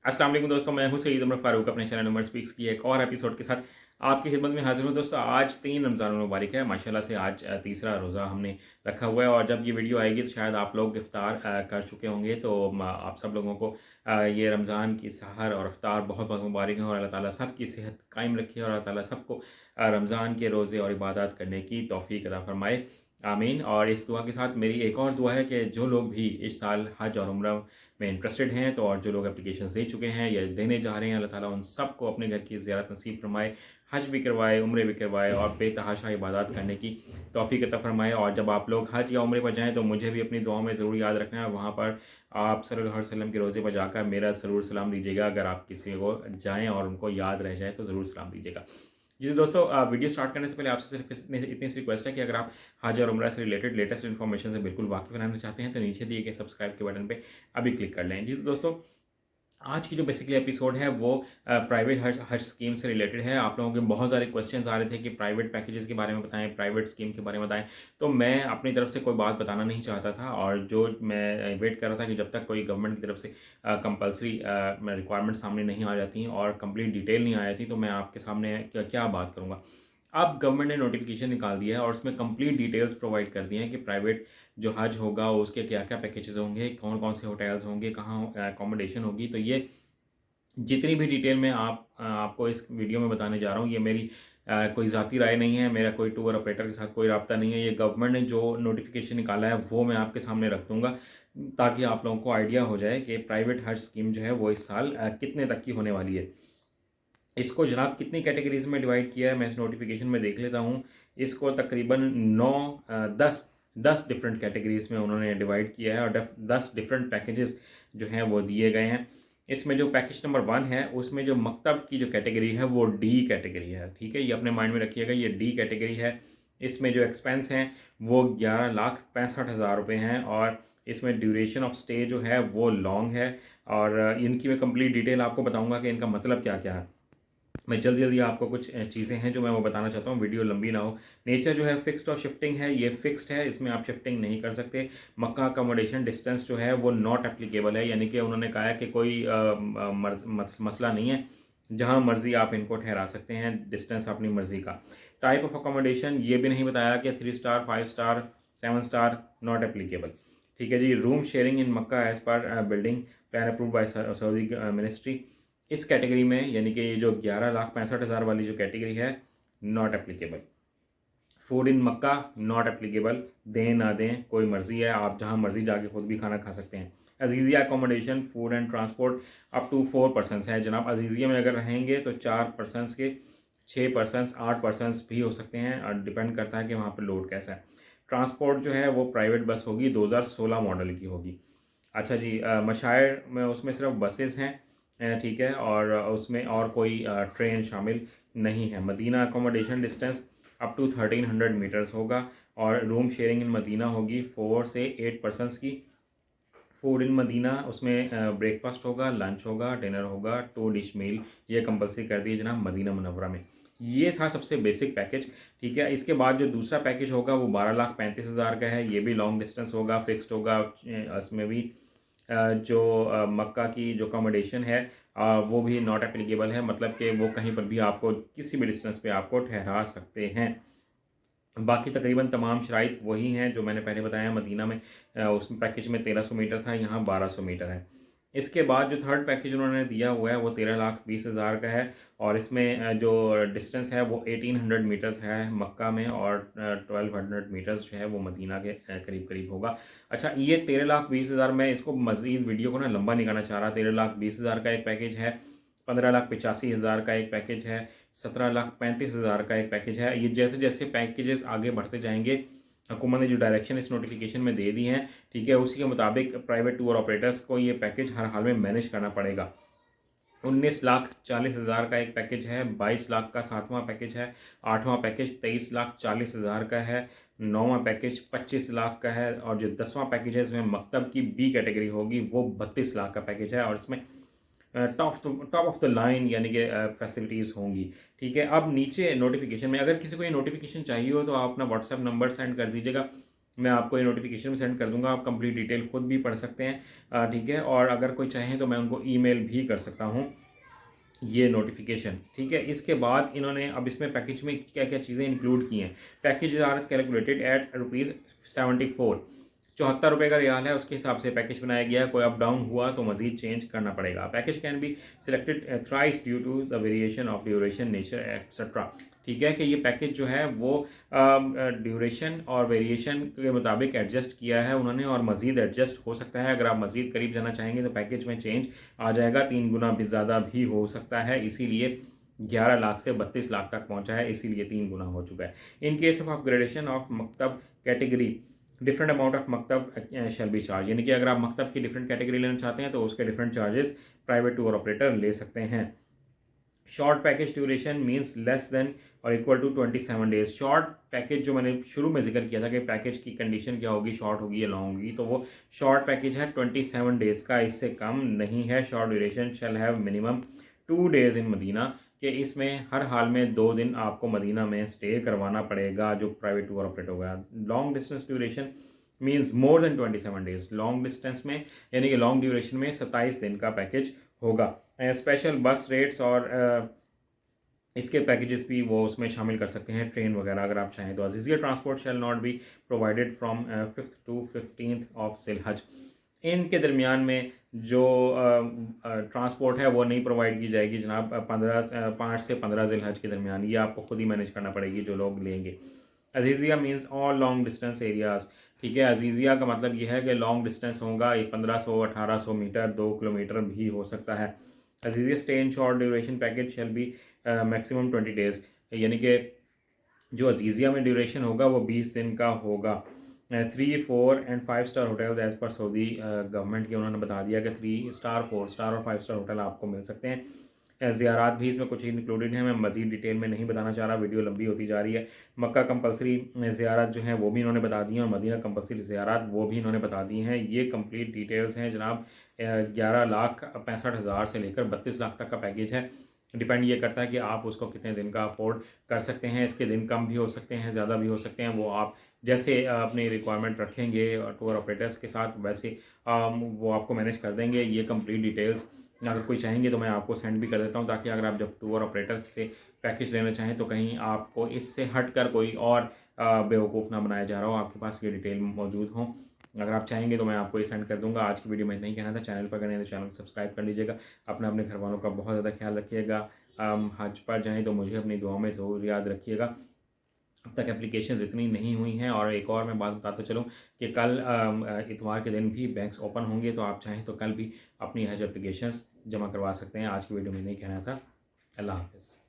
अस्सलाम वालेकुम दोस्तों, मैं हूं सईद उमर फारूक अपने चैनल उमर स्पीक्स की एक और एपिसोड के साथ आपकी खिदमत में हाजिर हूं। दोस्तों आज 3 रमज़ान मुबारक है। माशाल्लाह से आज तीसरा रोज़ा हमने रखा हुआ है और जब ये वीडियो आएगी तो शायद आप लोग इफ्तार कर चुके होंगे। तो आप सब लोगों को ये रमज़ान की सहर और इफ्तार बहुत बहुत मुबारक है और अल्लाह ताला सब की सेहत कायम रखे और अल्लाह ताला सबको रमज़ान के रोज़े और इबादत करने की तौफ़ीक अता फ़रमाए, आमीन। और इस दुआ के साथ मेरी एक और दुआ है कि जो लोग भी इस साल हज और उम्रा में इंटरेस्टेड हैं तो और जो लोग एप्लीकेशंस दे चुके हैं या देने जा रहे हैं, अल्लाह ताला उन सबको अपने घर की ज़ियारत नसीब फरमाए, हज भी करवाए, उम्रे भी करवाए और बेतहाशा इबादत करने की तौफ़ीक अता फ़रमाए। और जब आप लोग हज या उम्रे पर जाएँ तो मुझे भी अपनी दुआओं में ज़रूर याद रखना है। वहाँ पर आप सल्लल्लाहु अलैहि वसल्लम के रोज़े पर जाकर मेरा ज़रूर सलाम दीजिएगा। अगर आप किसी को जाएँ और उनको याद रह जाए तो ज़रूर सलाम दीजिएगा। जी दोस्तों, वीडियो स्टार्ट करने से पहले आपसे सिर्फ इतनी सी रिक्वेस्ट है कि अगर आप हज और उम्रा से रिलेटेड लेटेस्ट इन्फॉर्मेशन से बिल्कुल वाकिफ़ रहना चाहते हैं तो नीचे दिए गए सब्सक्राइब के बटन पे अभी क्लिक कर लें। जी तो दोस्तों, आज की जो बेसिकली एपिसोड है वो प्राइवेट हज हज स्कीम से रिलेटेड है। आप लोगों के बहुत सारे क्वेश्चंस आ रहे थे कि प्राइवेट पैकेजेस के बारे में बताएं, प्राइवेट स्कीम के बारे में बताएं। तो मैं अपनी तरफ से कोई बात बताना नहीं चाहता था और जो मैं वेट कर रहा था कि जब तक कोई गवर्नमेंट की तरफ से कंपलसरी रिक्वायरमेंट सामने नहीं आ जाती और कंप्लीट डिटेल नहीं आ जाती तो मैं आपके सामने क्या क्या बात करूँगा। अब गवर्नमेंट ने नोटिफिकेशन निकाल दिया है और उसमें कंप्लीट डिटेल्स प्रोवाइड कर दिए हैं कि प्राइवेट जो हज होगा उसके क्या क्या पैकेजेस होंगे, कौन कौन से होटल्स होंगे, कहाँ अकोमोडेशन होगी। तो ये जितनी भी डिटेल में आपको इस वीडियो में बताने जा रहा हूँ, ये मेरी कोई ज़ाती राय नहीं है, मेरा कोई टूर ऑपरेटर के साथ कोई राब्ता नहीं है। ये गवर्नमेंट ने जो नोटिफिकेशन निकाला है वो मैं आपके सामने रख दूँगा ताकि आप लोगों को आइडिया हो जाए कि प्राइवेट हज स्कीम जो है वो इस साल कितने तक की होने वाली है। इसको जनाब कितनी कैटेगरीज़ में डिवाइड किया है मैं इस नोटिफिकेशन में देख लेता हूँ। इसको तकरीबन 9 10 डिफरेंट कैटेगरीज़ में उन्होंने डिवाइड किया है और 10 डिफरेंट पैकेजेस जो हैं वो दिए गए हैं। इसमें जो पैकेज नंबर 1 है उसमें जो मकतब की जो कैटेगरी है वो डी कैटेगरी है। ठीक है, ये अपने माइंड में रखिएगा, ये डी कैटेगरी है। इसमें जो एक्सपेंस हैं वो 11,65,000 रुपये हैं और इसमें ड्यूरेशन ऑफ स्टे जो है वो लॉन्ग है। और इनकी मैं कंप्लीट डिटेल आपको बताऊंगा कि इनका मतलब क्या क्या है। मैं जल्दी जल्दी आपको कुछ चीज़ें हैं जो मैं वो बताना चाहता हूँ, वीडियो लंबी ना हो। नेचर जो है फिक्स्ड और शिफ्टिंग है, ये फिक्स्ड है, इसमें आप शिफ्टिंग नहीं कर सकते। मक्का अकोमोडेशन डिस्टेंस जो है वो नॉट एप्लीकेबल है, यानी कि उन्होंने कहा है कि कोई मसला नहीं है, जहाँ मर्ज़ी आप इनको ठहरा सकते हैं, डिस्टेंस अपनी मर्ज़ी का। टाइप ऑफ अकोमोडेशन ये भी नहीं बताया कि 3 star 5 star 7 star, not applicable. ठीक है जी। Room sharing in Makkah as per building plan approve by Saudi ministry, इस कैटेगरी में यानी कि ये जो 11,65,000 वाली जो कैटेगरी है not applicable. Food in Mecca not applicable, दें ना दें कोई मर्ज़ी है, आप जहाँ मर्ज़ी जाके खुद भी खाना खा सकते हैं। Aziziya accommodation food and transport up to 4 persons है जनाब। अजीज़िया में अगर रहेंगे तो 4 पर्सनस के 6 पर्सनस 8 पर्सनस भी हो सकते हैं और डिपेंड करता है कि वहाँ पर लोड कैसा है। ट्रांसपोर्ट जो है वो प्राइवेट बस होगी, 2016 मॉडल की होगी। अच्छा जी, मशायर में उसमें सिर्फ बसेस हैं, ठीक है, और उसमें और कोई ट्रेन शामिल नहीं है। Medina accommodation distance up to 1300 metres होगा और रूम शेयरिंग इन मदीना होगी 4 से 8 पर्सनस की। फूड इन मदीना उसमें ब्रेकफास्ट होगा, लंच होगा, डिनर होगा, 2 डिश मील, ये कंपलसरी कर दिए जनाब मदीना मुनव्वरा में। ये था सबसे बेसिक पैकेज। ठीक है, इसके बाद जो दूसरा पैकेज होगा वो 12,35,000 का है। ये भी लॉन्ग डिस्टेंस होगा, फिक्स्ड होगा। इसमें भी जो मक्का की जो अकोमोडेशन है वो भी नॉट एप्लीकेबल है, मतलब कि वो कहीं पर भी आपको किसी भी डिस्टेंस पे आपको ठहरा सकते हैं। बाकी तकरीबन तमाम शराइत वही हैं जो मैंने पहले बताया। मदीना में उसमें पैकेज में 1300 मीटर था, यहाँ 1200 मीटर है। इसके बाद जो थर्ड पैकेज उन्होंने दिया हुआ है वो 13,20,000 का है और इसमें जो डिस्टेंस है वो 1800 मीटर्स है मक्का में और 1200 मीटर्स जो है वो मदीना के करीब करीब होगा। अच्छा, ये 13,20,000 में इसको मज़ीद वीडियो को ना लंबा नहीं करना चाह रहा। 13,20,000 का एक पैकेज है, 15,85,000 का एक पैकेज है, 17,35,000 का एक पैकेज है। ये जैसे जैसे पैकेजेस आगे बढ़ते जाएंगे, हुकूमत ने जो डायरेक्शन इस नोटिफिकेशन में दे दी हैं, ठीक है, उसी के मुताबिक प्राइवेट टूर ऑपरेटर्स को ये पैकेज हर हाल में मैनेज करना पड़ेगा। 19,40,000 का एक पैकेज है, 22 लाख का 7वां पैकेज है, 8वां पैकेज 23,40,000 का है, 9वां पैकेज 25 लाख का है और जो 10वां पैकेज है इसमें मकतब की बी कैटेगरी होगी वो 32 लाख का पैकेज है और इसमें टॉप ऑफ द लाइन यानी कि फैसिलिटीज़ होंगी। ठीक है, अब नीचे नोटिफिकेशन में अगर किसी को ये नोटिफिकेशन चाहिए हो तो आप अपना व्हाट्सएप नंबर सेंड कर दीजिएगा। मैं आपको ये नोटिफिकेशन में सेंड कर दूंगा, आप कंप्लीट डिटेल खुद भी पढ़ सकते हैं, ठीक है। और अगर कोई चाहे तो मैं उनको ईमेल भी कर सकता हूँ ये नोटिफिकेशन, ठीक है। इसके बाद इन्होंने अब इसमें पैकेज में क्या क्या चीज़ें इंक्लूड की हैं। पैकेज आर कैलकुलेटेड एट ₹74, 74 रुपये का रियाल है, उसके हिसाब से पैकेज बनाया गया है। कोई अप डाउन हुआ तो मजीद चेंज करना पड़ेगा। Package can be selected thrice due to the variation of duration nature etcetera, ठीक है। कि ये पैकेज जो है वो ड्यूरेशन और वेरिएशन के मुताबिक एडजस्ट किया है उन्होंने, और मज़ीद एडजस्ट हो सकता है। अगर आप मज़ीद करीब जाना चाहेंगे तो पैकेज में चेंज आ जाएगा, 3 गुना भी ज़्यादा भी हो सकता है। इसीलिए 11 लाख से 32 लाख तक पहुंचा है, इसीलिए 3 गुना हो चुका है। In case of upgradation of मकतब कैटेगरी डिफरेंट अमाउंट ऑफ मकतब शैल बी चार्ज, यानी कि अगर आप मकतब की डिफरेंट कैटेगरी लेना चाहते हैं तो उसके different charges private tour operator ले सकते हैं। Short package duration means less than और equal to 27 days. Short package जो मैंने शुरू में जिक्र किया था कि पैकेज की कंडीशन क्या होगी, शॉर्ट होगी या लॉन्ग होगी, तो वो शॉर्ट पैकेज है 27 डेज का, इससे कम नहीं है। Short duration shall have minimum 2 days in Medina, कि इसमें हर हाल में 2 दिन आपको मदीना में स्टे करवाना पड़ेगा जो प्राइवेट टूर ऑपरेट होगा। Long distance duration means more than 27 days. Long distance में यानी कि लॉन्ग ड्यूरेशन में 27 दिन का पैकेज होगा। स्पेशल बस रेट्स और इसके पैकेजेस भी वो उसमें शामिल कर सकते हैं, ट्रेन वगैरह अगर आप चाहें तो। Aziziya transport shall not be provided from 5th to 15th of जिलहज। इनके दरमियान में जो ट्रांसपोर्ट है वो नहीं प्रोवाइड की जाएगी जनाब 5 से 15 जिलहज के दरमियान। ये आपको खुद ही मैनेज करना पड़ेगी जो लोग लेंगे। Azizia means all long distance areas, ठीक है। अजीजिया का मतलब ये है कि लॉन्ग डिस्टेंस होगा, ये 1500 1800 मीटर 2 किलोमीटर भी हो सकता है। Azizia stay in short duration package shall be maximum 20 days, यानी कि जो अजीज़िया में ड्यूरेशन होगा वो 20 दिन का होगा। 3, 4 and 5 star hotels as per Saudi government के उन्होंने बता दिया कि 3 स्टार 4 स्टार और 5 स्टार होटल आपको मिल सकते हैं। ज़ियारात भी इसमें कुछ इंक्लूडेड हैं, मैं मज़ीद डिटेल में नहीं बताना चाह रहा, वीडियो लंबी होती जा रही है। मक्का कंपलसरी ज़ियारत जो हैं वो भी इन्होंने बता दी हैं, और मदीना कंपलसरी ज़ियारत वो भी इन्होंने बता दी हैं। ये कंप्लीट डिटेल्स हैं जनाब। 11,65,000 से लेकर 32 लाख तक का पैकेज है। डिपेंड ये करता है कि आप उसको कितने दिन का अफोर्ड कर सकते हैं। इसके दिन कम भी हो सकते हैं, ज़्यादा भी हो सकते हैं, वो आप जैसे अपनी रिक्वायरमेंट रखेंगे टूर ऑपरेटर्स के साथ वैसे वो आपको मैनेज कर देंगे। ये कंप्लीट डिटेल्स अगर कोई चाहेंगे तो मैं आपको सेंड भी कर देता हूँ, ताकि अगर आप जब टूर ऑपरेटर से पैकेज लेना चाहें तो कहीं आपको इससे हट कर कोई और बेवकूफ़ ना बनाया जा रहा हो, आपके पास ये डिटेल मौजूद हो। अगर आप चाहेंगे तो मैं आपको ये सेंड कर दूंगा। आज की वीडियो में इतना ही कहना था। चैनल पर करने तो चैनल को सब्सक्राइब कर लीजिएगा। अपने घर वालों का बहुत ज़्यादा ख्याल रखिएगा। हज पर जाएँ तो मुझे अपनी दुआओं में ज़रूर याद रखिएगा। अब तक एप्लीकेशंस इतनी नहीं हुई हैं। और एक और मैं बात बताता चलूँ कि कल इतवार के दिन भी बैंक्स ओपन होंगे, तो आप चाहें तो कल भी अपनी हज एप्लीकेशंस जमा करवा सकते हैं। आज की वीडियो में नहीं कहना था। अल्लाह हाफ़िज़।